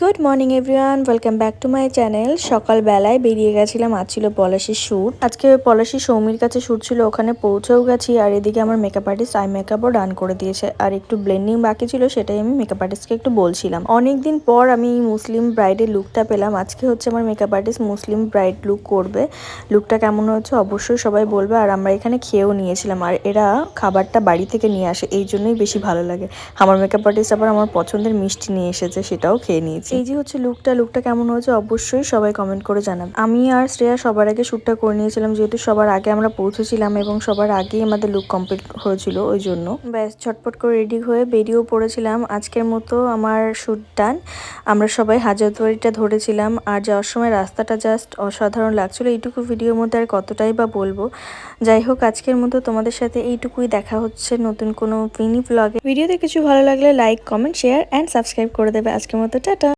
Good morning everyone, welcome back to my channel. সকালবেলায় বেরিয়ে গেছিলাম, আজ ছিল পলাশির শ্যুট। আজকে পলাশি সৌমির কাছে শ্যুট ছিল, ওখানে পৌঁছেও গেছি। আর এদিকে আমার মেকআপ আর্টিস্ট আই মেকআপও ডান করে দিয়েছে, আর একটু ব্লেন্ডিং বাকি ছিল, সেটাই আমি মেকআপ আর্টিস্টকে একটু বলছিলাম। অনেকদিন পর আমি মুসলিম ব্রাইডের লুকটা পেলাম। আজকে হচ্ছে আমার মেকআপ আর্টিস্ট মুসলিম ব্রাইড লুক করবে। লুকটা কেমন হচ্ছে অবশ্যই সবাই বলবে। আর আমরা এখানে খেয়েও নিয়েছিলাম, আর এরা খাবারটা বাড়ি থেকে নিয়ে আসে, এই জন্যই বেশি ভালো লাগে। আমার মেকআপ আর্টিস্ট আবার আমার পছন্দের মিষ্টি নিয়ে এসেছে, সেটাও খেয়ে নিয়েছি। এই যে হচ্ছে লুকটা কেমন হয়েছে অবশ্যই সবাই কমেন্ট করে জানাবে। আমি আর শ্রেয়া সবার আগে শ্যুটটা করে নিয়েছিলাম, যেহেতু সবার আগে আমরা পৌঁছেছিলাম এবং সবার আগেই আমাদের লুক কমপ্লিট হয়েছিল, ওই জন্য ব্যাস ঝটপট করে রেডি হয়ে বেরিয়েও পড়েছিলাম। আজকের মতো আমার শ্যুট ডান। আমরা সবাই হাজারদুয়ারিটা ধরেছিলাম, আর যাওয়ার সময় রাস্তাটা জাস্ট অসাধারণ লাগছিল। এইটুকু ভিডিওর মধ্যে আর কতটাই বা বলবো। যাই হোক, আজকের মতো তোমাদের সাথে এইটুকুই। দেখা হচ্ছে নতুন কোনো মিনি ব্লগে। ভিডিওতে কিছু ভালো লাগলে like, comment, share and subscribe করে দেবে। আজকের মতো টাটা।